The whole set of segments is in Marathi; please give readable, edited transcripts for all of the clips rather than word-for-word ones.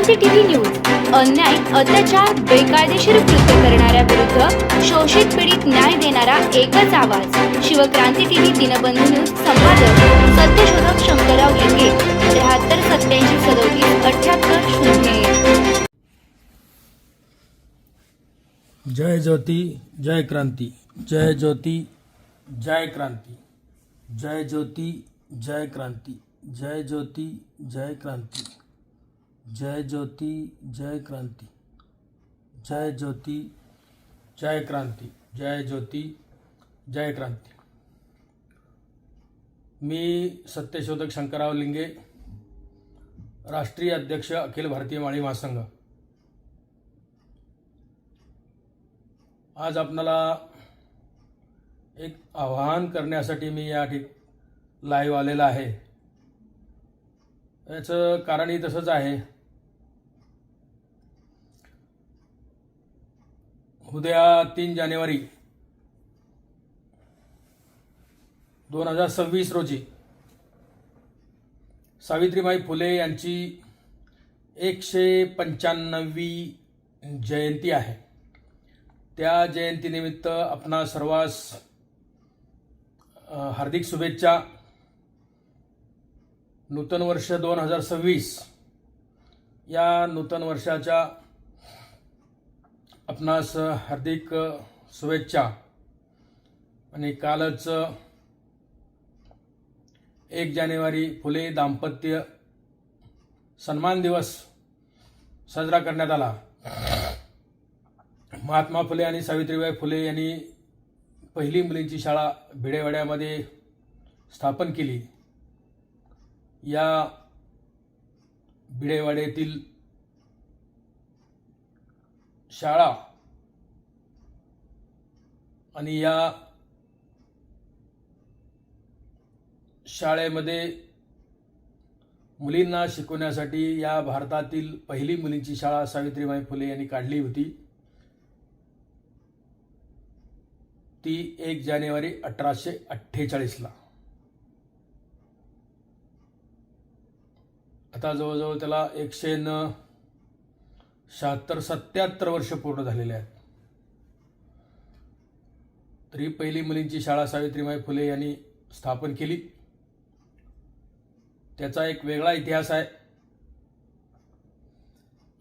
शिवक्रांती टीव्ही न्यूज अन्याय, अत्याचार, बेकायदेशीर कृत्य करणाऱ्या विरुद्ध शोषित पीडित न्याय देणारा एकच आवाज. Shivkranti TV Dinbandhu news. संपादक सत्यशोधक शंकरराव लिंगे. 73 87 37 78 0. जय ज्योति जय क्रांति, जय ज्योति जय क्रांति, जय ज्योति जय क्रांति, जय ज्योति जय क्रांति, जय ज्योति जय क्रांति, जय ज्योति जय क्रांति, जय ज्योति जय क्रांति. मी सत्यशोधक शंकरराव लिंगे, राष्ट्रीय अध्यक्ष अखिल भारतीय माळी महासंघ. आज आपणाला एक आवाहन करण्यासाठी मी या लाईव्ह आलेला आहे. याचं कारणही तसंच आहे. उद्या 3 जानेवारी 2026 रोजी सावित्रीबाई फुले यांची 195वी जयंती आहे. त्या जयंतीनिमित्त आपणा सर्वांस हार्दिक शुभेच्छा. नूतन वर्ष 2026 या नूतन वर्षाच्या आपणास हार्दिक शुभेच्छा. आणि कालच 1 जानेवारी फुले दाम्पत्य सन्मान दिवस साजरा करण्यात आला. महात्मा फुले आणि सावित्रीबाई फुले यांनी पहिली मुलींची शाळा भिडेवाड्यामध्ये स्थापन केली. या भिडेवाड्यातील शाळा आणि या शाळेमध्ये मुलींना शिकवण्यासाठी या भारतातील पहिली मुलींची शाळा सावित्रीबाई फुले यांनी काढली होती. ती 1 जानेवारी 1848 ला. आता जवळजवळ त्याला 176-77 वर्ष पूर्ण झालेले आहेत. तरी पहिली मुलींची शाळा सावित्रीबाई फुले यांनी स्थापन केली. त्याचा एक वेगळा इतिहास आहे.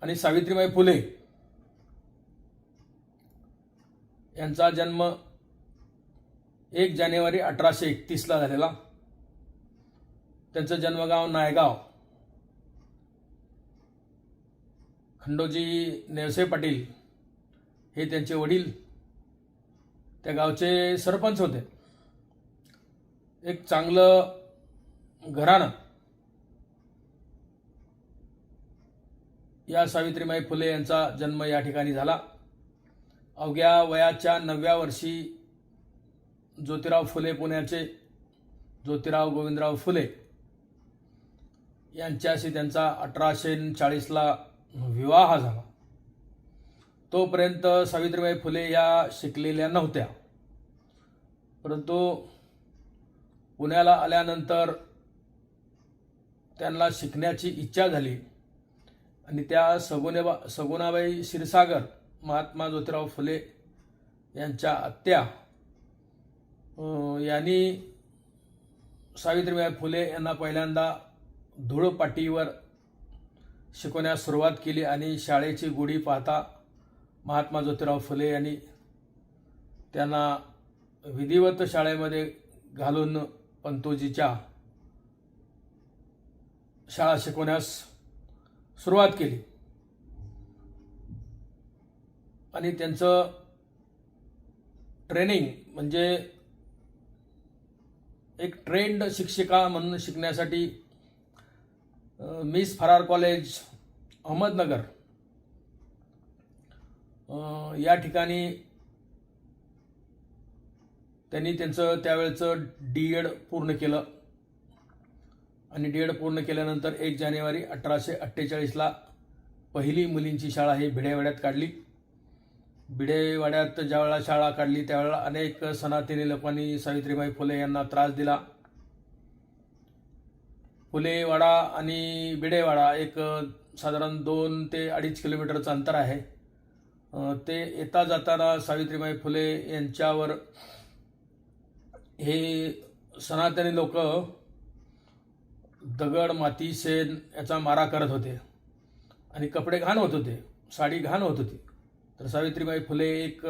आणि सावित्रीबाई फुले यांचा जन्म 1 जानेवारी 1831 ला झालेला. त्यांचं जन्मगाव नायगाव. खंडोजी नेवसे पाटील हे त्यांचे वडील त्या गावचे सरपंच होते. एक चांगलं घराणं या सावित्रीबाई फुले यांचा जन्म या ठिकाणी झाला. अवघ्या वयाच्या 9व्या वर्षी ज्योतिराव फुले, पुण्याचे ज्योतिराव गोविंदराव फुले यांच्याशी त्यांचा 1840 ला विवाह झाला. तोपर्यंत सावित्रीबाई फुले या शिकलेल्या नव्हत्या. परंतु पुण्याला आल्यानंतर त्यांना शिकण्याची इच्छा झाली आणि त्या सगुणाबाई क्षीरसागर, महात्मा ज्योतिराव फुले यांच्या आत्या यांनी सावित्रीबाई फुले यांना पहिल्यांदा धूळपाटीवर शिकवण्यास सुरुवात केली. आणि शाळेची गुढी पाहता महात्मा ज्योतिराव फुले यांनी त्यांना विधिवत शाळेमध्ये घालून पंतोजीच्या शाळा शिकवण्यास सुरुवात केली. आणि त्यांचं ट्रेनिंग म्हणजे एक ट्रेंड शिक्षिका म्हणून शिकण्यासाठी मिस फरार कॉलेज अहमदनगर या ठिकाणी त्यांनी त्यांचं त्यावेळचं D.Ed पूर्ण केलं. आणि D.Ed पूर्ण केल्यानंतर 1 जानेवारी 1848 ला पहिली मुलींची शाळा ही भिडेवाड्यात काढली. भिडेवाड्यात ज्यावेळेला शाळा काढली त्यावेळेला अनेक सनातनी लोकांनी सावित्रीबाई फुले यांना त्रास दिला. फुलेवाडा आणि भिडेवाडा एक साधारण 2 ते 2.5 किलोमीटरचं अंतर आहे. ते येता जाताना सावित्रीबाई फुले यांच्यावर हे सनातनी लोक दगड, माती, शेण याचा मारा करत होते आणि कपडे घाण होत होते, साडी घाण होत होती. तर सावित्रीबाई फुले एक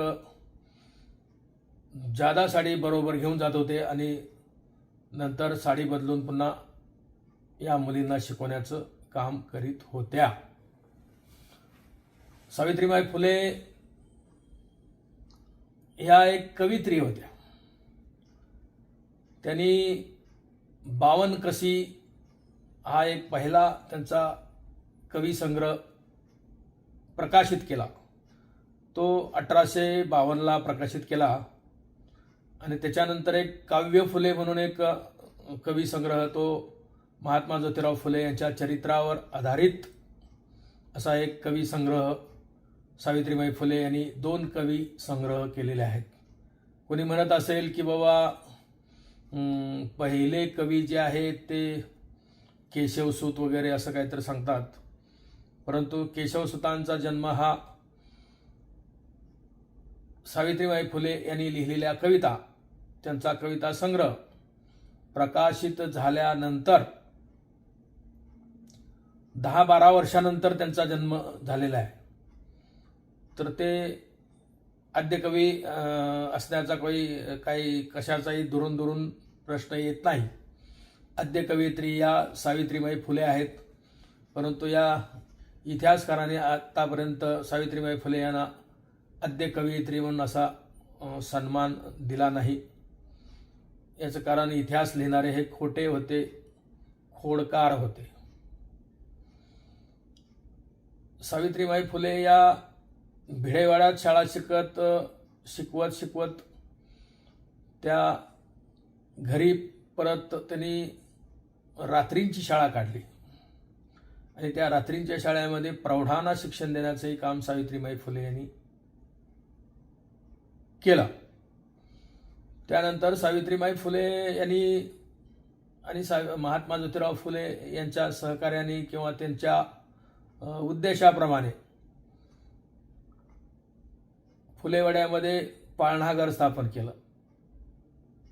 जादा साडी बरोबर घेऊन जात होते आणि नंतर साडी बदलून पुन्हा या मुलींना शिकवण्याचं काम करीत होत्या. सावित्रीबाई फुले ह्या एक कवयित्री होत्या. त्यांनी 52 कसी हा एक पहिला त्यांचा कवी संग्रह प्रकाशित केला. तो 1852ला प्रकाशित केला आणि त्याच्यानंतर एक काव्य फुले म्हणून एक कवी संग्रह, तो महात्मा ज्योतिराव फुले यांच्या चरित्रावर आधारित असा एक कवी संग्रह सावित्रीबाई फुले यांनी 2 कवी संग्रह केलेले आहेत. कोणी म्हणत असेल की बाबा पहिले कवी जे आहेत ते केशवसूत वगैरे असं काहीतरी सांगतात, परंतु केशवसूतांचा जन्म हा सावित्रीबाई फुले यांनी लिहिलेल्या कविता, त्यांचा कविता संग्रह प्रकाशित झाल्यानंतर 10-12 वर्षानंतर त्यांचा जन्म झालेला आहे. तर ते आद्यकवी असण्याचा काही कशाचाही दुरून प्रश्न येत नाही. आद्यकवयित्री या सावित्रीबाई फुले आहेत, परंतु या इतिहासकाराने आतापर्यंत सावित्रीबाई फुले यांना आद्यकवयित्री म्हणून असा सन्मान दिला नाही. याचं कारण इतिहास लिहिणारे हे खोटे होते, खोडकार होते. सावित्रीबाई फुले या भिडेवाड्यात शाळा शिकवत त्या घरी परत त्यांनी रात्रींची शाळा काढली आणि त्या रात्रींच्या शाळेमध्ये प्रौढांना शिक्षण देण्याचंही काम सावित्रीबाई फुले यांनी केलं. त्यानंतर सावित्रीबाई फुले यांनी आणि महात्मा ज्योतिराव फुले यांच्या सहकार्याने किंवा त्यांच्या उद्देशाप्रमाणे फुलेवाड्यामध्ये पाळणाघर स्थापन केलं,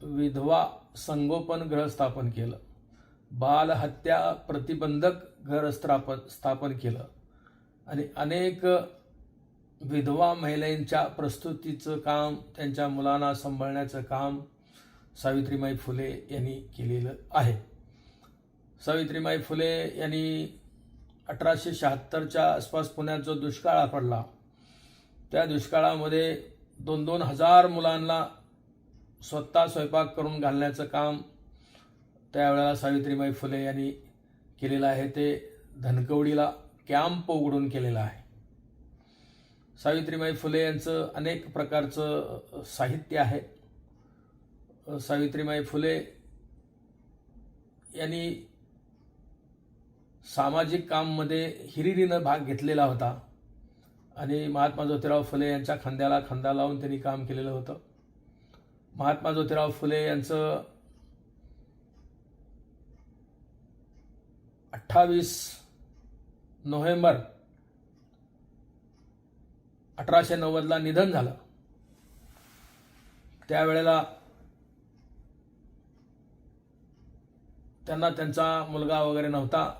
विधवा संगोपन गृह स्थापन केलं, बालहत्या प्रतिबंधक घर स्थापन केलं आणि अनेक विधवा महिलांच्या प्रस्तुतीचं काम, त्यांच्या मुलांना सांभाळण्याचं काम सावित्रीबाई फुले यांनी केलेलं आहे. सावित्रीबाई फुले यांनी 1876च्या आसपास पुण्यात जो दुष्काळ पडला, त्या दुष्काळामध्ये 2-2 हजार मुलांना स्वतः स्वयंपाक करून घालण्याचं काम त्यावेळेला सावित्रीबाई फुले यांनी केलेलं आहे. ते धनकवडीला कॅम्प उघडून केलेलं आहे. सावित्रीबाई फुले यांचं अनेक प्रकारचं साहित्य आहे. सावित्रीबाई फुले यांनी सामाजिक काममध्ये हिरिरीनं भाग घेतलेला होता आणि महात्मा ज्योतिराव फुले यांच्या खांद्याला खांदा लावून त्यांनी काम केलेलं होतं. महात्मा ज्योतिराव फुले यांचं 28 नोव्हेंबर 1890ला निधन झालं. त्यावेळेला त्यांना त्यांचा मुलगा वगैरे नव्हता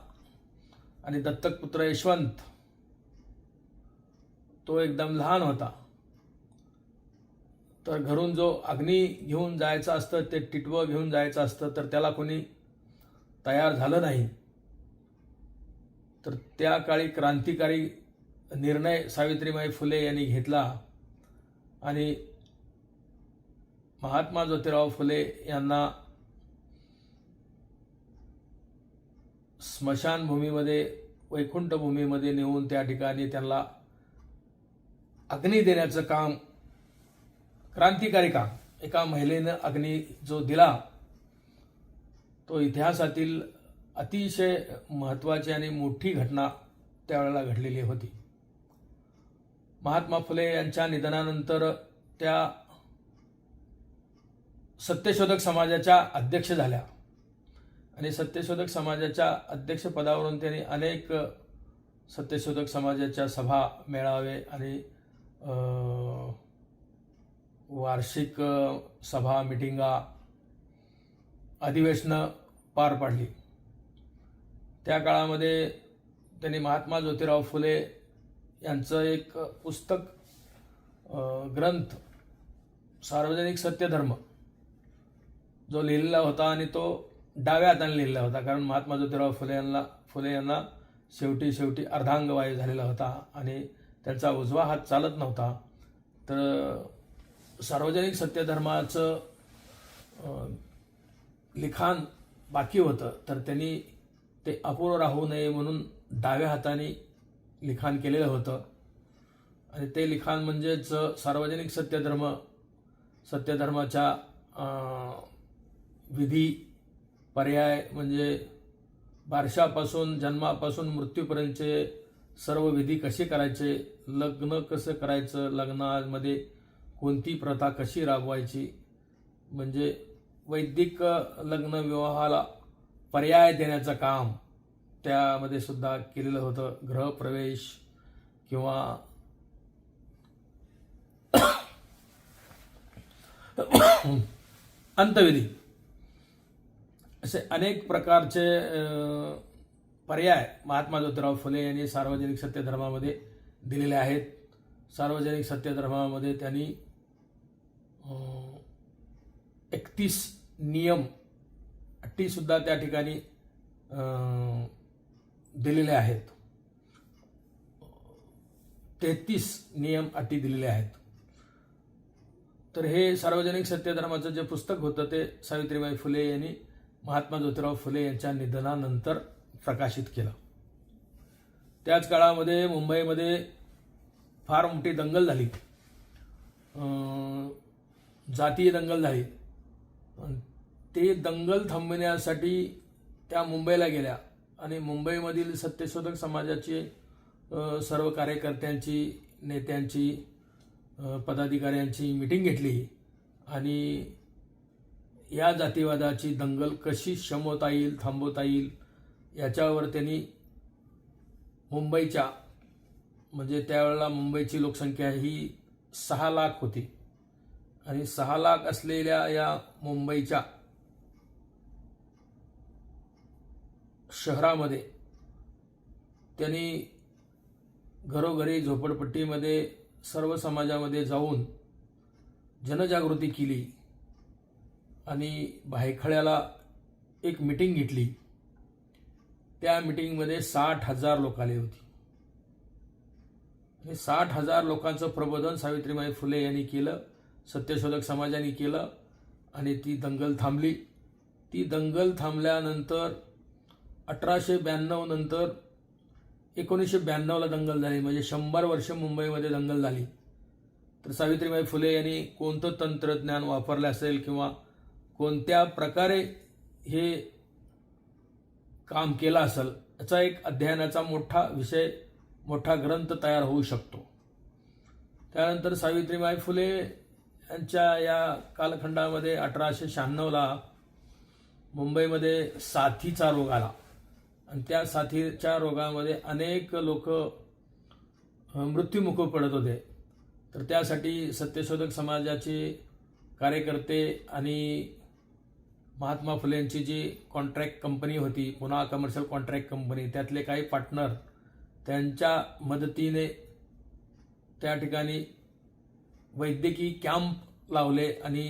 आणि दत्तक पुत्र यशवंत तो एकदम लहान होता. तर घरून जो अग्नी घेऊन जायचं असतं, ते टिटवं घेऊन जायचं असतं, तर त्याला कोणी तयार झालं नाही. तर त्या काळी क्रांतिकारी निर्णय सावित्रीबाई फुले यांनी घेतला आणि महात्मा ज्योतिराव फुले यांना स्मशानभूमीमध्ये, वैकुंठ भूमीमध्ये नेऊन त्या ठिकाणी त्यांना अग्नी देण्याचं काम, क्रांतिकारी काम, एका महिलेनं अग्नी जो दिला तो इतिहासातील अतिशय महत्त्वाची आणि मोठी घटना त्यावेळेला घडलेली होती. महात्मा फुले यांच्या निधनानंतर त्या सत्यशोधक समाजाच्या अध्यक्ष झाल्या आणि सत्यशोधक समाजाच्या अध्यक्षपदावरून त्यांनी अनेक सत्यशोधक समाजाच्या सभा, मेळावे आणि वार्षिक सभा, मिटिंगा, अधिवेशनं पार पाडली. त्या काळामध्ये त्यांनी महात्मा ज्योतिराव फुले यांचं एक पुस्तक, ग्रंथ सार्वजनिक सत्यधर्म जो लिहिलेला होता, आणि तो डाव्या हाताने लिहिलेला होता, कारण महात्मा ज्योतिराव फुले यांना शेवटी अर्धांगवायू झालेला होता आणि त्यांचा उजवा हात चालत नव्हता. तर सार्वजनिक सत्यधर्माचं लिखाण बाकी होतं, तर त्यांनी ते अपूर्ण राहू नये म्हणून डाव्या हाताने लिखाण केलेलं होतं. आणि ते लिखाण म्हणजेच सार्वजनिक सत्यधर्माच्या विधी, पर्याय, म्हणजे बारशापासून जन्मापासून मृत्यूपर्यंतचे सर्व विधी कसे करायचे, लग्न कसं करायचं, लग्नामध्ये कोणती प्रथा कशी राबवायची, म्हणजे वैदिक लग्न विवाहाला पर्याय देण्याचं काम त्यामध्ये सुद्धा केलेलं होतं. गृहप्रवेश किंवा अंतविधी असे अनेक प्रकारचे पर्याय महात्मा ज्योतिराव फुले यांनी सार्वजनिक सत्यधर्मामध्ये दिलेले आहेत. सार्वजनिक सत्यधर्मामध्ये त्यांनी 31 नियम, अटी सुद्धा त्या ठिकाणी दिलेले आहेत. 33 नियम, अटी दिलेले आहेत. तर हे सार्वजनिक सत्यधर्माचं जे पुस्तक होतं ते सावित्रीबाई फुले यांनी महात्मा ज्योतिराव फुले यांच्या निधनानंतर प्रकाशित केलं. त्याच काळामध्ये मुंबईमध्ये फार मोठी दंगल झाली, जातीय दंगल झाली. ते दंगल थांबविण्यासाठी त्या मुंबईला गेल्या आणि मुंबईमधील सत्यशोधक समाजाची सर्व कार्यकर्त्यांची, नेत्यांची, पदाधिकाऱ्यांची मीटिंग घेतली आणि या जातीवादाची दंगल कशी शमवता येईल, थांबवता येईल याच्यावर त्यांनी मुंबईच्या, म्हणजे त्यावेळेला मुंबईची लोकसंख्या ही 6 लाख होती आणि 6 लाख असलेल्या या मुंबईच्या शहरामध्ये त्यांनी घरोघरी, झोपडपट्टीमध्ये, सर्व समाजामध्ये जाऊन जनजागृती केली आणि भायखळ्याला एक मीटिंग घेतली. त्या मीटिंगमध्ये 60,000 लोक आले होते. आणि 60,000 लोकांचं प्रबोधन सावित्रीबाई फुले यांनी केलं, सत्यशोधक समाजाने केलं आणि ती दंगल थांबली. ती दंगल थांबल्यानंतर 1892 नंतर 1992ला दंगल झाली, म्हणजे 100 वर्ष मुंबईमध्ये दंगल झाली. तर सावित्रीबाई फुले यांनी कोणतं तंत्रज्ञान वापरले असेल किंवा कोणत्या प्रकारे हे काम केलं असेल याचा एक अध्ययनाचा मोठा विषय, मोठा ग्रंथ तयार होऊ शकतो. त्यानंतर सावित्रीबाई फुले यांच्या या कालखंडामध्ये 1896ला मुंबईमध्ये साथीचा रोग आला आणि त्या साथीच्या रोगामध्ये अनेक लोक मृत्युमुखी पडत होते. तर त्यासाठी सत्यशोधक समाजाचे कार्यकर्ते आणि महात्मा फुलेंची जी कॉन्ट्रॅक्ट कंपनी होती, पुन्हा कमर्शियल कॉन्ट्रॅक्ट कंपनी, त्यातले काही पार्टनर त्यांच्या मदतीने त्या ठिकाणी वैद्यकीय कॅम्प लावले आणि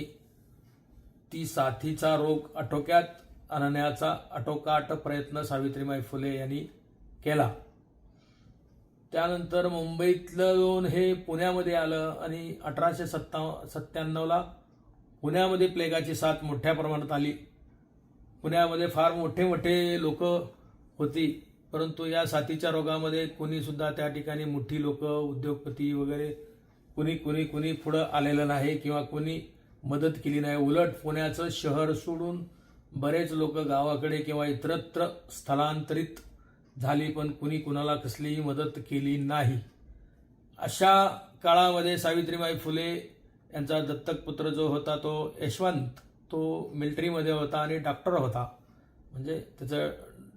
ती साथीचा रोग आटोक्यात आणण्याचा आटोकाट प्रयत्न सावित्रीबाई फुले यांनी केला. त्यानंतर मुंबईतलं जाऊन हे पुण्यामध्ये आलं आणि 1897ला पुण्यामध्ये प्लेगाची साथ मोठ्या प्रमाणात आली. पुण्यामध्ये फार मोठे लोक होती, परंतु या साथीच्या रोगामध्ये कोणीसुद्धा त्या ठिकाणी मोठी लोक, उद्योगपती वगैरे कुणी पुढं आलेलं नाही किंवा कोणी मदत केली नाही. उलट पुण्याचं शहर सोडून बरेच लोक गावाकडे किंवा इतरत्र स्थलांतरित झाली, पण कुणाला कसलीही मदत केली नाही. अशा काळामध्ये सावित्रीबाई फुले यांचा दत्तक पुत्र जो होता तो यशवंत, तो मिलिटरीमध्ये होता आणि डॉक्टर होता, म्हणजे त्याचं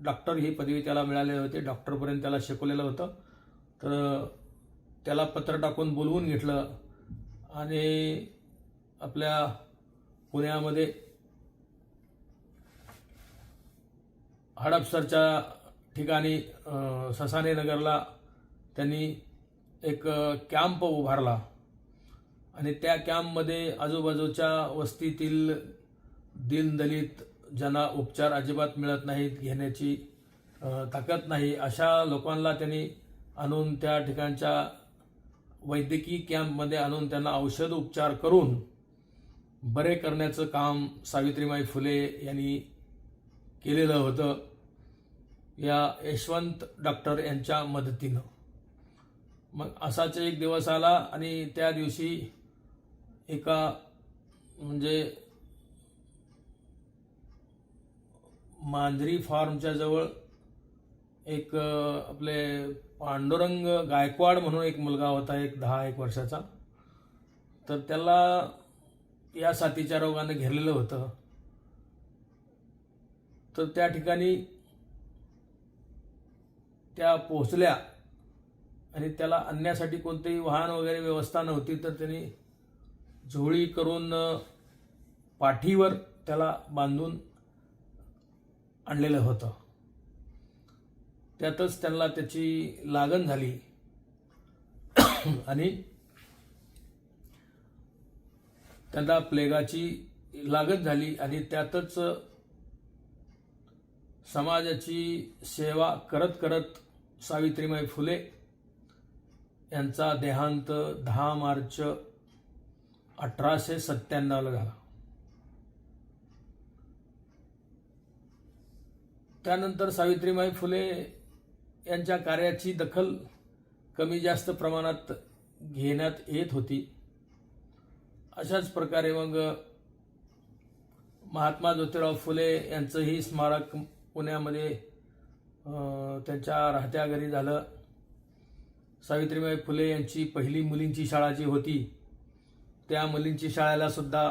डॉक्टर ही पदवी त्याला मिळालेली होती, डॉक्टरपर्यंत त्याला शिकवलेलं होतं. तर त्याला पत्र टाकून बोलवून घेतलं आणि आपल्या पुण्यामध्ये हडपसरच्या ठिकाणी ससाने नगरला त्यांनी एक कॅम्प उभारला आणि त्या कॅम्पमध्ये आजूबाजूच्या वस्तीतील दीनदलित ज्यांना उपचार अजिबात मिळत नाहीत, घेण्याची ताकद नाही, अशा लोकांना त्यांनी आणून त्या ठिकाणच्या वैद्यकीय कॅम्पमध्ये आणून त्यांना औषध उपचार करून बरे करण्याचं काम सावित्रीबाई फुले यांनी केलेलं होतं या यशवंत डॉक्टर यांच्या मदतीनं. मग असाच एक दिवस आला आणि त्या दिवशी एका म्हणजे मांजरी फार्मच्या जवळ एक आपले पांडुरंग गायकवाड म्हणून एक मुलगा होता, एक 10-1 वर्षाचा. तर त्याला या साथीच्या रोगाने घेरलेलं होतं. तर त्या ठिकाणी त्या पोहोचल्या आणि त्याला आणण्यासाठी कोणतेही वाहन वगैरे व्यवस्था नव्हती. तर त्यांनी झोळी करून पाठीवर त्याला बांधून आणलेलं होतं. त्यातच त्यांना त्याची लागण झाली आणि त्यांना प्लेगाची लागण झाली आणि त्यातच समाजाची सेवा करत करत सावित्रीबाई फुले यांचा देहांत 10 मार्च 1897 झाला. त्यानंतर सावित्रीबाई फुले यांच्या कार्याची दखल कमी जास्त प्रमाणात घेण्यात येत होती. अशाच प्रकारे मग महात्मा ज्योतिराव फुले यांचंही स्मारक पुण्यामध्ये त्यांच्या राहत्या घरी झालं. सावित्रीबाई फुले यांची पहिली मुलींची शाळा जी होती त्या मुलींची शाळेला सुद्धा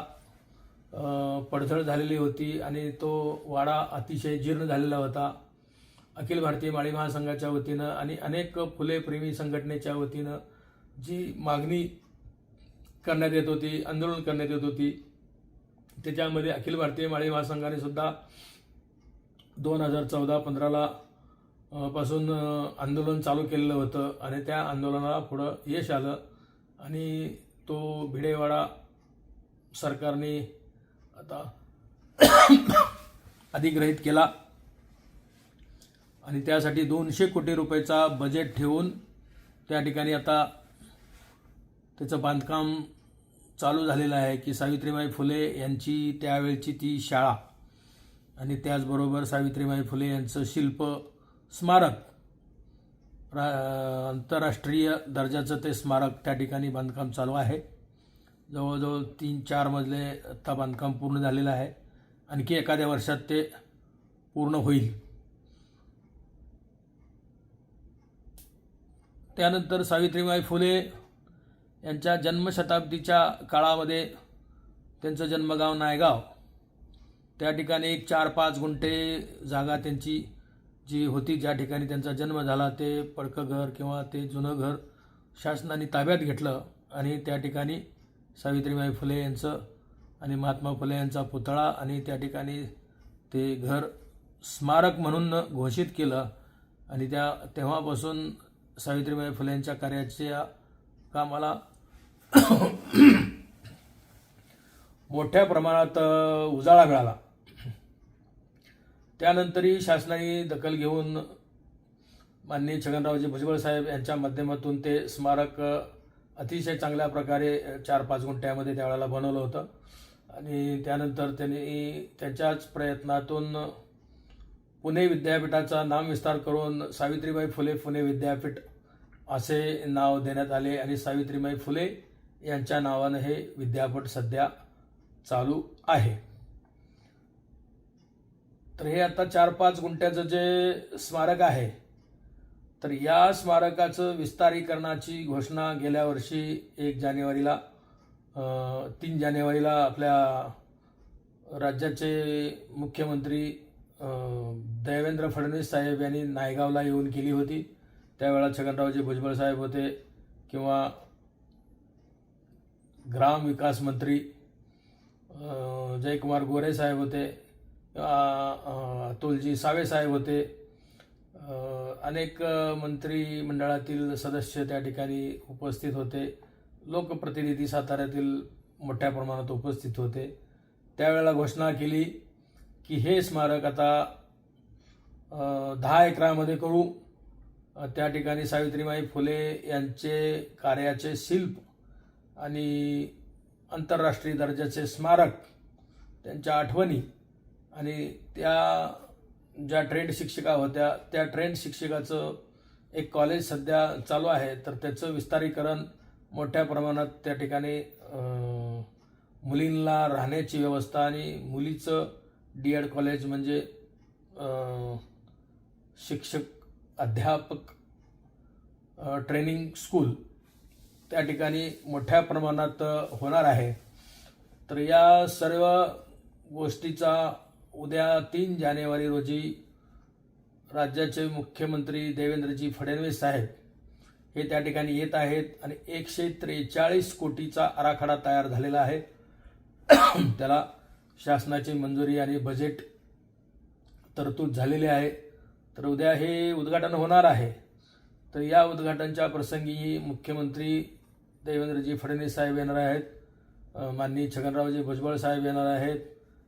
पडझड झालेली होती आणि तो वाडा अतिशय जीर्ण झालेला होता. अखिल भारतीय माळी महासंघाच्या वतीनं आणि अनेक फुले प्रेमी संघटनेच्या वतीनं जी मागणी करण्यात येत होती, आंदोलन करण्यात येत होती, त्याच्यामध्ये अखिल भारतीय माळी महासंघाने सुद्धा 2014-15 पासून आंदोलन चालू केलेलं होतं आणि त्या आंदोलनाला पुढं यश आलं आणि तो भिडेवाडा सरकारने आता अधिग्रहित केला आणि त्यासाठी 200 कोटी रुपयाचा बजेट ठेवून त्या ठिकाणी आता त्याचं बांधकाम चालू झालेलं आहे की सावित्रीबाई फुले यांची त्यावेळची ती शाळा आणि त्याचबरोबर सावित्रीबाई फुले यांचं शिल्प स्मारक आंतरराष्ट्रीय दर्जाचं ते स्मारक त्या ठिकाणी बांधकाम चालू आहे. जवळजवळ 3-4 मजले आता बांधकाम पूर्ण झालेलं आहे. आणखी एखाद्या वर्षात ते पूर्ण होईल. त्यानंतर सावित्रीबाई फुले यांच्या जन्मशताब्दीच्या काळामध्ये त्यांचं जन्मगाव नायगाव त्या ठिकाणी एक 4-5 गुंठे जागा त्यांची जी होती, ज्या ठिकाणी त्यांचा जन्म झाला, ते पडकं घर किंवा ते जुनं घर शासनाने ताब्यात घेतलं आणि त्या ठिकाणी सावित्रीबाई फुले यांचं आणि महात्मा फुले यांचा पुतळा आणि त्या ठिकाणी ते घर स्मारक म्हणून घोषित केलं आणि तेव्हापासून सावित्रीबाई फुले यांच्या कार्याच्या कामाला मोठ्या प्रमाणात उजाळा मिळाला. त्यानंतरही शासनाने दखल घेऊन माननीय छगनरावजी भुजबळ साहेब यांच्या माध्यमातून ते स्मारक अतिशय चांगल्या प्रकारे 4-5 गुंठ्यामध्ये त्यावेळेला बनवलं होतं आणि त्यानंतर त्यांनी त्यांच्याच प्रयत्नातून पुणे विद्यापीठाचा नामविस्तार करून सावित्रीबाई फुले पुणे विद्यापीठ असे नाव देण्यात आले आणि सावित्रीबाई फुले यांच्या नावानं हे विद्यापीठ सध्या चालू आहे. तर हे आता 4-5 गुंठ्याचं जे स्मारक आहे, तर या स्मारकाचं विस्तारीकरणाची घोषणा गेल्या वर्षी 3 जानेवारीला आपल्या राज्याचे मुख्यमंत्री देवेंद्र फडणवीस साहेब यांनी नायगावला येऊन केली होती. त्यावेळेला छगनरावजी भुजबळ साहेब होते किंवा ग्राम विकास मंत्री जयकुमार गोरे साहेब होते, अतुलजी सावे साहेब होते. अनेक मंत्रिमंडळातील सदस्य त्या ठिकाणी उपस्थित होते. लोकप्रतिनिधी साताऱ्यातील मोठ्या प्रमाणात उपस्थित होते. त्यावेळेला घोषणा केली की हे स्मारक आता 10 एकरामध्ये करू. त्या ठिकाणी सावित्रीबाई फुले यांचे कार्याचे शिल्प आणि आंतरराष्ट्रीय दर्जाचे स्मारक, त्यांच्या आठवणी आणि त्या ज्या ट्रेंड शिक्षिका होत्या त्या ट्रेंड शिक्षिकाचं एक कॉलेज सध्या चालू आहे, तर त्याचं विस्तारीकरण मोठ्या प्रमाणात त्या ठिकाणी मुलींना राहण्याची व्यवस्था आणि मुलीचं D.Ed कॉलेज म्हणजे शिक्षक अध्यापक ट्रेनिंग स्कूल त्या ठिकाणी मोठ्या प्रमाणात होणार आहे. तर या सर्व गोष्टीचा उद्या 3 जानेवारी रोजी राज्याचे मुख्यमंत्री देवेंद्रजी फडणवीस साहेब हे त्या ठिकाणी येत आहेत आणि 143 कोटीचा आराखडा तयार झालेला आहे. त्याला शासनाची मंजुरी आणि बजेट तरतूद झालेली आहे. तर उद्या हे उद्घाटन होणार आहे. तर या उद्घाटनाच्या प्रसंगी मुख्यमंत्री देवेंद्रजी फडणवीस साहेब येणार आहेत, माननीय छगनरावजी भुजबळ साहेब येणार आहेत,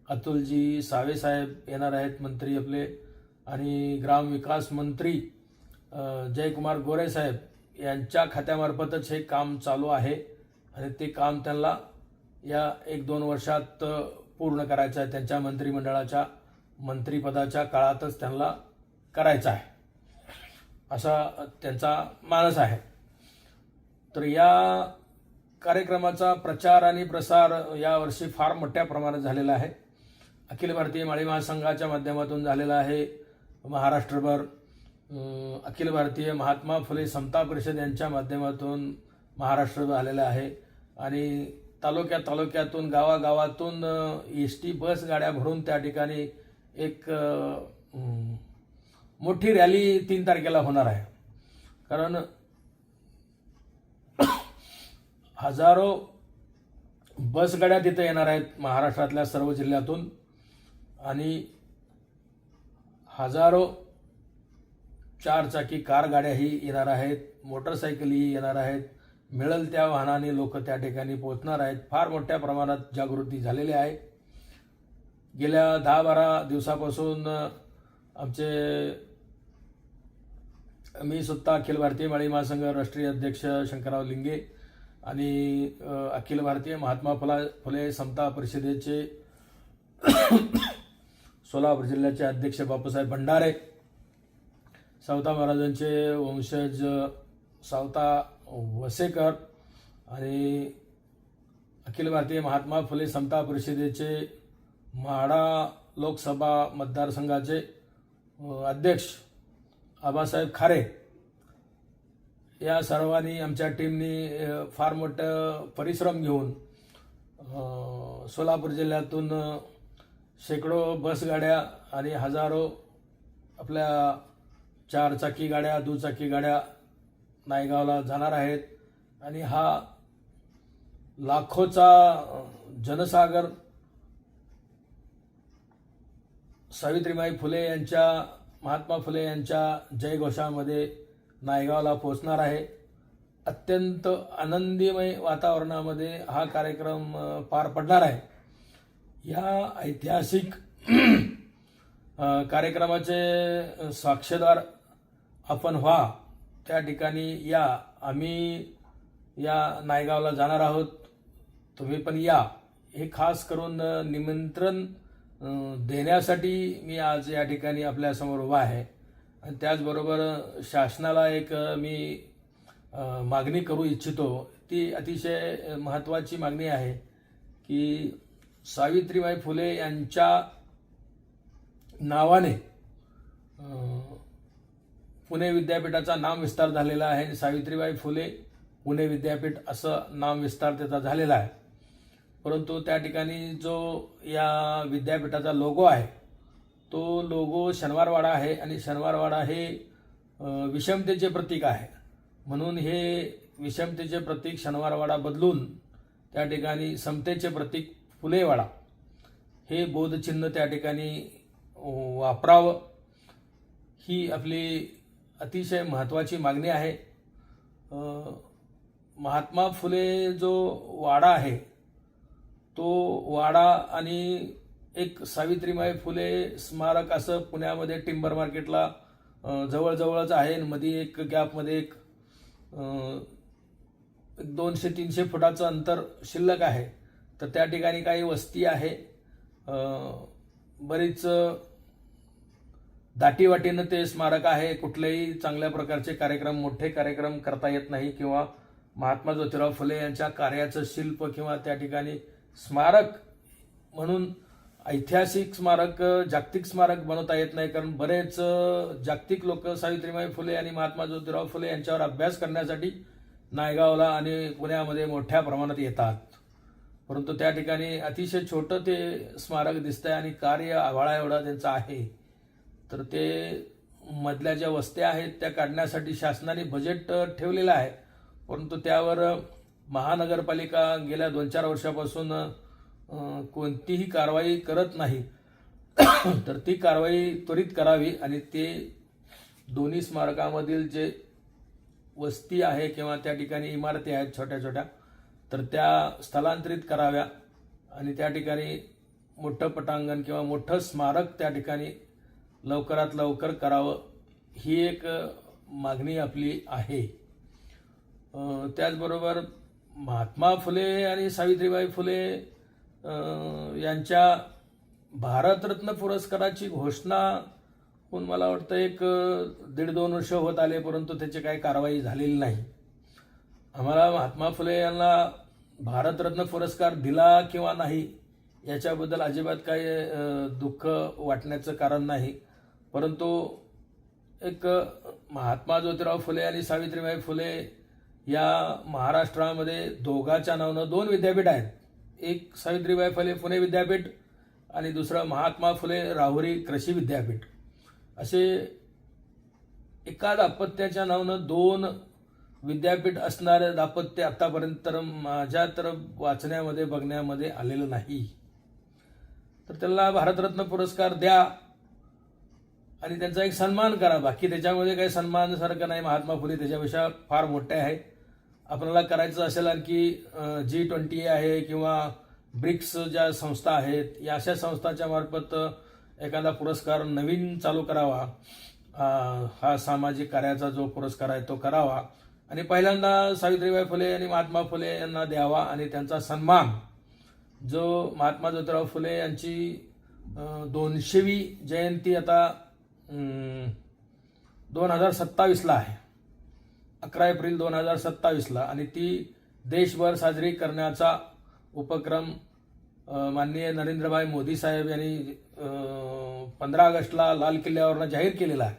अतुलजी सावे साहेब येणार आहेत मंत्री आपले, आणि ग्रामविकास मंत्री जयकुमार गोरे साहेब यांच्या खात्यामार्फतच हे काम चालू आहे आणि ते काम त्यांना या 1-2 वर्षात पूर्ण करायचं आहे. त्यांच्या मंत्रिमंडळाच्या मंत्रिपदाच्या काळातच त्यांना करायचं आहे असा त्यांचा मानस आहे. तर या कार्यक्रमाचा प्रचार आणि प्रसार यावर्षी फार मोठ्या प्रमाणात झालेला आहे. अखिल भारतीय माळी महासंघाच्या माध्यमातून झालेला आहे. महाराष्ट्रभर अखिल भारतीय महात्मा फुले समता परिषद यांच्या माध्यमातून महाराष्ट्रभर आलेला आहे आणि तालुक्यातून गावागावातून ST बस गाड्या भरून त्या ठिकाणी एक मोठी रॅली 3 तारखेला होणार आहे. कारण हजारो बसगाड्या तिथे येणार आहेत महाराष्ट्रातल्या सर्व जिल्ह्यातून आणि हजारो 4 चाकी कार गाड्याही येणार आहेत, मोटरसायकलही येणार आहेत. मिळेल त्या वाहनाने लोक त्या ठिकाणी पोहोचणार आहेत. फार मोठ्या प्रमाणात जागृती झालेली आहे. गेल्या 10-12 दिवसापासून मी स्वतः अखिल भारतीय माळी महासंघ राष्ट्रीय अध्यक्ष शंकरराव लिंगे आणि अखिल भारतीय महात्मा फुले समता परिषदेचे सोलापूर जिल्ह्याचे अध्यक्ष बापूसाहेब भंडारे, सावता महाराजांचे वंशज सावता वसेकर आणि अखिल भारतीय महात्मा फुले समता परिषदेचे म्हाडा लोकसभा मतदारसंघाचे अध्यक्ष आबासाहेब खारे या सर्वांनी आमच्या टीमनी फार मोठं परिश्रम घेऊन सोलापूर जिल्ह्यातून शेकडो बसगाड्या आणि हजारो आपल्या 4 चाकी गाड्या, दुचाकी गाड्या नायगावला जाणार आहेत आणि हा लाखोचा जनसागर सावित्रीबाई फुले यांच्या, महात्मा फुले यांच्या जयघोषामध्ये नायगावला पोहोचणार आहे. अत्यंत आनंदीमय वातावरणामध्ये हा कार्यक्रम पार पडणार आहे. या ऐतिहासिक कार्यक्रमाचे साक्षीदार आपण व्हा. त्या ठिकाणी या. आम्ही या नायगावला जाणार आहोत, तुम्ही पण या. हे खास करून निमंत्रण देण्यासाठी मी आज या ठिकाणी आपल्यासमोर उभा आहे. आणि त्याचबरोबर शासनाला एक मी मागणी करू इच्छितो. ती अतिशय महत्त्वाची मागणी आहे की सावित्रीबाई फुले यांच्या नावाने पुणे विद्यापीठाचा नामविस्तार झालेला आहे. सावित्रीबाई फुले पुणे विद्यापीठ असं नामविस्तार त्याचा झालेला आहे. परंतु त्या ठिकाणी जो या विद्यापीठाचा लोगो आहे तो लोगो शनिवारवाडा आहे आणि शनिवारवाडा हे विषमतेचे प्रतीक आहे. म्हणून हे विषमतेचे प्रतीक शनिवारवाडा बदलून त्या ठिकाणी समतेचे प्रतीक फुलेवाडा हे बोधचिन्ह त्या ठिकाणी वापरावं, ही आपली अतिशय महत्त्वाची मागणी आहे. महात्मा फुले जो वाडा आहे तो वाडा आणि एक सावित्रीबाई फुले स्मारक असं पुण्यामध्ये टिंबर मार्केटला जवळजवळच आहे. मध्ये एक गॅपमध्ये एक 200-300 फुटाचं अंतर शिल्लक आहे. तर त्या ठिकाणी काही वस्ती आहे, बरीच दाटीवाटीनं ते स्मारक आहे. कुठलेही चांगल्या प्रकारचे कार्यक्रम, मोठे कार्यक्रम करता येत नाही किंवा महात्मा ज्योतिराव फुले यांच्या कार्याचं शिल्प किंवा त्या ठिकाणी स्मारक म्हणून ऐतिहासिक स्मारक, जागतिक स्मारक बनवता येत नाही. कारण बरेच जागतिक लोक सावित्रीबाई फुले आणि महात्मा ज्योतिराव फुले यांच्यावर अभ्यास करण्यासाठी नायगावला आणि पुण्यामध्ये मोठ्या प्रमाणात येतात. परंतु त्या ठिकाणी अतिशय छोटं ते स्मारक दिसतंय आणि कार्य आभाळा एवढा त्यांचं आहे. तर ते मधल्या ज्या वस्त्या आहेत त्या काढण्यासाठी शासनाने बजेट ठेवलेलं आहे, परंतु त्यावर महानगरपालिका गेल्या 2-4 वर्षापासून कोणतीही कारवाई करत नाही. तर ती कारवाई त्वरित करावी आणि ते दोन्ही स्मारकामधील जे वस्ती आहे किंवा त्या ठिकाणी इमारती आहेत छोट्या छोट्या, तर त्या स्थलांतरित कराव्या आणि त्या ठिकाणी मोठं पटांगण किंवा मोठं स्मारक त्या ठिकाणी लवकरात लवकर करावं, ही एक मागणी आपली आहे. त्याचबरोबर महात्मा फुले आणि सावित्रीबाई फुले यांच्या भारतरत्न पुरस्काराची घोषणा होऊन मला वाटतं एक 1.5-2 वर्ष होत आले, परंतु त्याची काही कारवाई झालेली नाही. आम्हाला महात्मा फुले यांना भारतरत्न पुरस्कार दिला किंवा नाही याच्याबद्दल अजिबात काही दुःख वाटण्याचं कारण नाही, परंतु एक महात्मा ज्योतिराव फुले आणि सावित्रीबाई फुले या महाराष्ट्रामध्ये दोघाच्या नावानं 2 विद्यापीठ आहेत. एक सावित्रीबाई फुले पुणे विद्यापीठ आणि दुसरं महात्मा फुले राहुरी कृषी विद्यापीठ. असे एका दाम्पत्याच्या नावानं 2 विद्यापीठ असणारे दाम्पत्य आतापर्यंत तर माझ्या तर वाचण्यामध्ये बघण्यामध्ये आलेलं नाही. तर त्यांना भारतरत्न पुरस्कार द्या आणि त्यांचा एक सन्मान करा. बाकी त्याच्यामध्ये काही सन्मानासारखं नाही. महात्मा फुले त्याच्यापेक्षा फार मोठे आहे. आपल्याला करायचं असेल आणखी G20 आहे किंवा ब्रिक्स ज्या संस्था आहेत या अशा संस्थांच्या मार्फत एखादा पुरस्कार नवीन चालू करावा. हा सामाजिक कार्याचा जो पुरस्कार आहे तो करावा आणि पहिल्यांदा सावित्रीबाई फुले आणि महात्मा फुले यांना द्यावा आणि त्यांचा सन्मान जो महात्मा ज्योतिराव फुले यांची 200वी जयंती आता 2027ला आहे, 11 एप्रिल 2027ला, आणि ती देशभर साजरी करण्याचा उपक्रम माननीय नरेंद्रभाई मोदी साहेब यांनी 15 ऑगस्टला लाल किल्ल्यावरनं जाहीर केलेला आहे.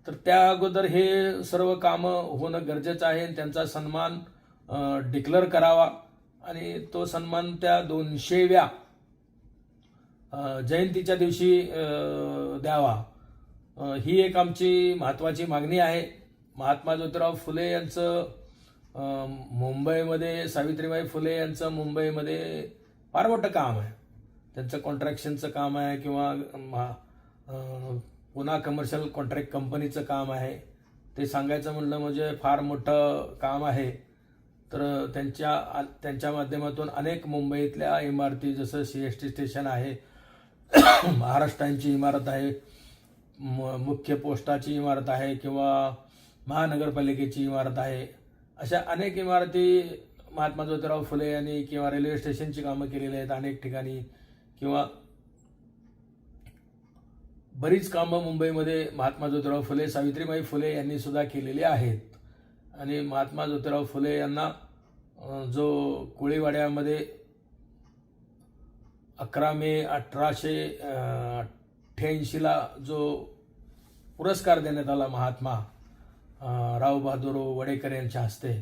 तर त्या अगोदर हे सर्व कामं होणं गरजेचं आहे. त्यांचा सन्मान डिक्लेअर करावा आणि तो सन्मान त्या 200व्या जयंतीच्या दिवशी द्यावा, ही एक आमची महत्त्वाची मागणी आहे. महात्मा ज्योतिराव फुले यांचं मुंबईमध्ये, सावित्रीबाई फुले यांचं मुंबईमध्ये फार मोठं काम आहे. त्यांचं कॉन्ट्रॅक्शनचं काम आहे किंवा पुन्हा कमर्शियल कॉन्ट्रॅक्ट कंपनीचं काम आहे. ते सांगायचं म्हणलं म्हणजे फार मोठं काम आहे. तर त्यांच्या माध्यमातून अनेक मुंबईतल्या इमारती, जसं CST स्टेशन आहे, महाराष्ट्रांची इमारत आहे, मुख्य पोस्टाची इमारत आहे किंवा महानगरपालिकेची इमारत आहे, अशा अनेक इमारती महात्मा ज्योतिराव फुले यांनी किंवा रेल्वे स्टेशनची कामं केलेली आहेत अनेक ठिकाणी, किंवा बरीच कामं मुंबईमध्ये महात्मा ज्योतिराव फुले, सावित्रीबाई फुले यांनी सुद्धा केलेली आहेत. आणि महात्मा ज्योतिराव फुले यांना जो कोळीवाड्यामध्ये 11 मे 1888ला जो पुरस्कार देण्यात आला महात्मा राव बहादूर वडेकर यांच्या हस्ते,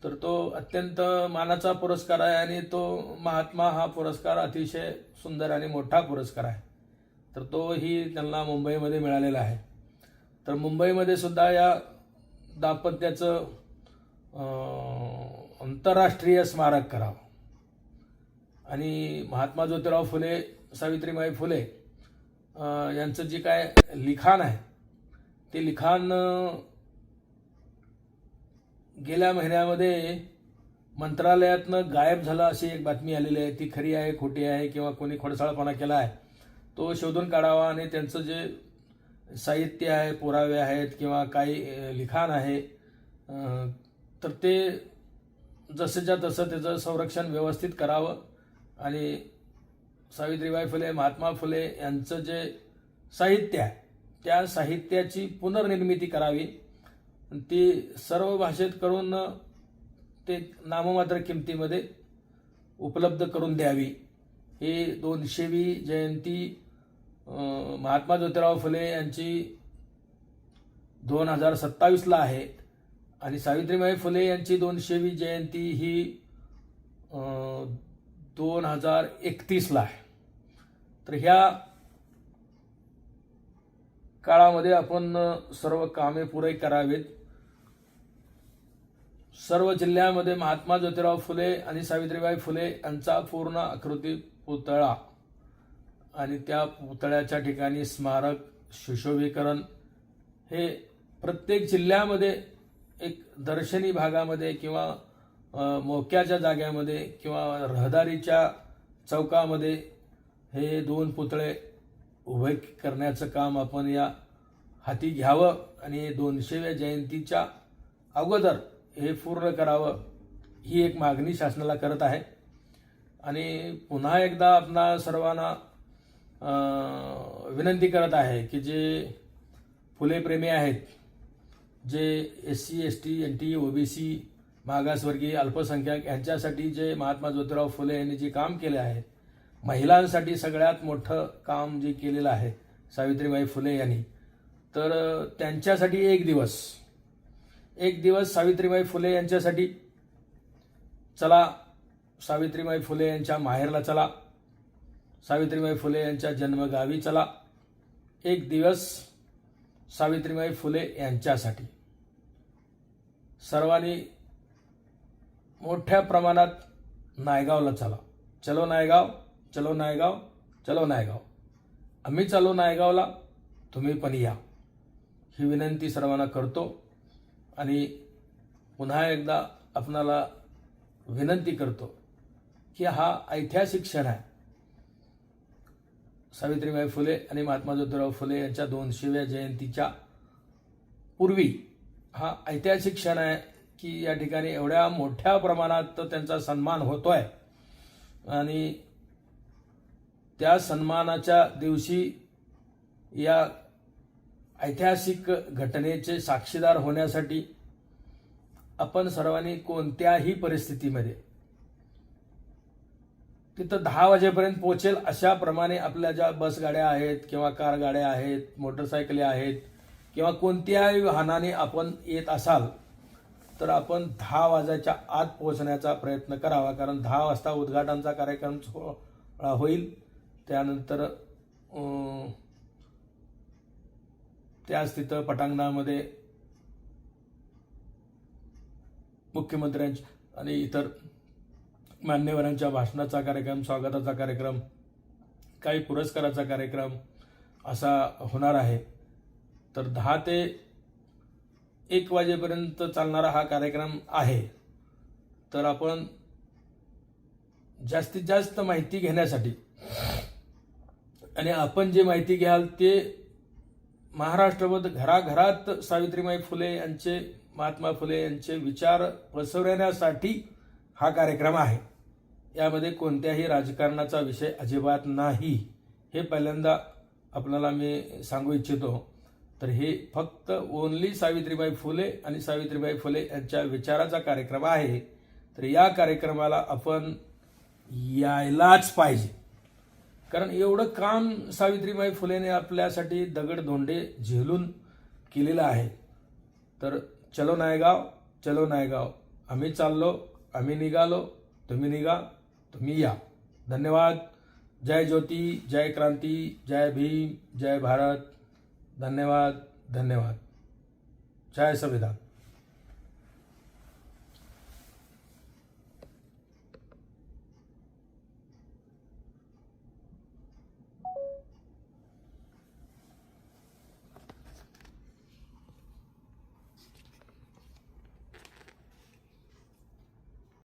तर तो अत्यंत मानाचा पुरस्कार आहे आणि तो महात्मा हा पुरस्कार अतिशय सुंदर आणि मोठा पुरस्कार आहे. तर तोही त्यांना मुंबईमध्ये मिळालेला आहे. तर मुंबईमध्ये सुद्धा या दाम्पत्याचं आंतरराष्ट्रीय स्मारक करावं आणि महात्मा ज्योतिराव फुले, सावित्रीबाई फुले यांचं जे काय लिखाण आहे ते लिखाण गेल्या महिन्यामध्ये मंत्रालयातनं गायब झालं अशी एक बातमी आलेली आहे. ती खरी आहे, खोटी आहे किंवा कोणी खोडसाळपणा केला आहे तो शोधून काढावा आणि त्यांचं जे साहित्य आहे, पुरावे आहेत किंवा काही लिखाण आहे तर ते जसंच्या तसं त्याचं संरक्षण व्यवस्थित करावं आणि सावित्रीबाई फुले, महात्मा फुले यांचं जे साहित्य आहे त्या साहित्याची पुनर्निर्मिती करावी. ती सर्व भाषेत करून ते नाममात्र किमतीमध्ये उपलब्ध करून द्यावी. ही 200वी जयंती महात्मा ज्योतिराव फुले यांची 2027ला आहे आणि सावित्रीबाई फुले यांची 200वी जयंती ही 2031ला आहे. तर ह्या काळामध्ये आपण सर्व कामे पुरे करावीत. सर्व जिल्ह्यामध्ये महात्मा ज्योतिराव फुले आणि सावित्रीबाई फुले यांचा पूर्ण आकृती पुतळा आणि त्या पुतळ्याच्या ठिकाणी स्मारक, सुशोभीकरण हे प्रत्येक जिल्ह्यामध्ये एक दर्शनी भागामध्ये किंवा मोक्याच्या जाग्यामध्ये किंवा रहदारीच्या चौकामध्ये हे 2 पुतळे उभे करण्याचं काम आपण या हाती घ्यावं आणि 200व्या जयंतीच्या अगोदर हे पूर्ण करावं ही एक मागणी शासनाला करत आहे. आणि पुन्हा एकदा आपणा सर्वांना विनंती करत आहे की जे फुले प्रेमी आहेत, जे SC, ST, NT, OBC, मागासवर्गीय, अल्पसंख्याक यांच्यासाठी जे महात्मा ज्योतिराव फुले यांनी जे काम केले आहे, महिलांसाठी सगळ्यात मोठं काम जे केलेलं आहे सावित्रीबाई फुले यांनी, तर त्यांच्यासाठी एक दिवस सावित्रीबाई फुले यांच्यासाठी चला, सावित्रीबाई फुले यांच्या माहेरला चला, सावित्रीबाई फुले यांच्या जन्मगावी चला. एक दिवस सावित्रीबाई फुले यांच्यासाठी सर्वांनी मोठ्या प्रमाणात नायगावला चला. चलो नायगाव, चलो नायगाव, चलो नायगाव. आम्ही चालू नायगावला, तुम्ही पण या, ही विनंती सर्वांना करतो. आणि पुन्हा एकदा आपणाला विनंती करतो की हा ऐतिहासिक क्षण आहे. सावित्रीबाई फुले आणि महात्मा ज्योतिराव फुले यांच्या 200व्या जयंतीच्या पूर्वी हा ऐतिहासिक क्षण आहे की या ठिकाणी एवढ्या मोठ्या प्रमाणात त्यांचा सन्मान होतोय आणि त्या सन्मानाच्या दिवशी या ऐतिहासिक घटनेचे साक्षीदार होण्यासाठी आपण सर्वांनी कोणत्याही परिस्थितीमध्ये तिथं 10 वाजेपर्यंत पोहोचेल अशा प्रमाणे आपल्या ज्या बसगाड्या आहेत किंवा कार गाड्या आहेत, मोटरसायकली आहेत किंवा कोणत्याही वाहनाने आपण येत असाल तर आपण 10 वाजायच्या आत पोहोचण्याचा प्रयत्न करावा. कारण 10 वाजता उद्घाटनाचा कार्यक्रम होईल. त्यानंतर त्याच तिथं पटांगणामध्ये मुख्यमंत्र्यांच्या आणि इतर मान्यवरांच्या भाषणाचा कार्यक्रम, स्वागताचा कार्यक्रम, काही पुरस्काराचा कार्यक्रम असा होणार आहे. तर 10 ते 1 वाजेपर्यंत चालणारा हा कार्यक्रम आहे. तर आपण जास्तीत जास्त माहिती घेण्यासाठी आणि आपण जे माहिती घ्याल ते महाराष्ट्रभर घराघरात सावित्रीबाई फुले यांचे, महात्मा फुले यांचे विचार पसरवण्यासाठी हा कार्यक्रम आहे. यामध्ये कोणत्याही राजकारणाचा विषय अजिबात नाही, हे पहिल्यांदा आपल्याला मी सांगू इच्छितो. तर हे फक्त ओनली सावित्रीबाई फुले आणि सावित्रीबाई फुले यांच्या विचाराचा कार्यक्रम आहे. तर या कार्यक्रमाला आपण यायलाच पाहिजे, कारण एवढं काम सावित्रीबाई फुलेने आपल्यासाठी दगडधोंडे झेलून केलेलं आहे. तर चलो नायगाव, चलो नायगाव. आम्ही चाललो, आम्ही निघालो, तुम्ही निघा, तुम्ही या. धन्यवाद. जय ज्योती, जय क्रांती, जय भीम, जय भारत. धन्यवाद. धन्यवाद. जय संविधान.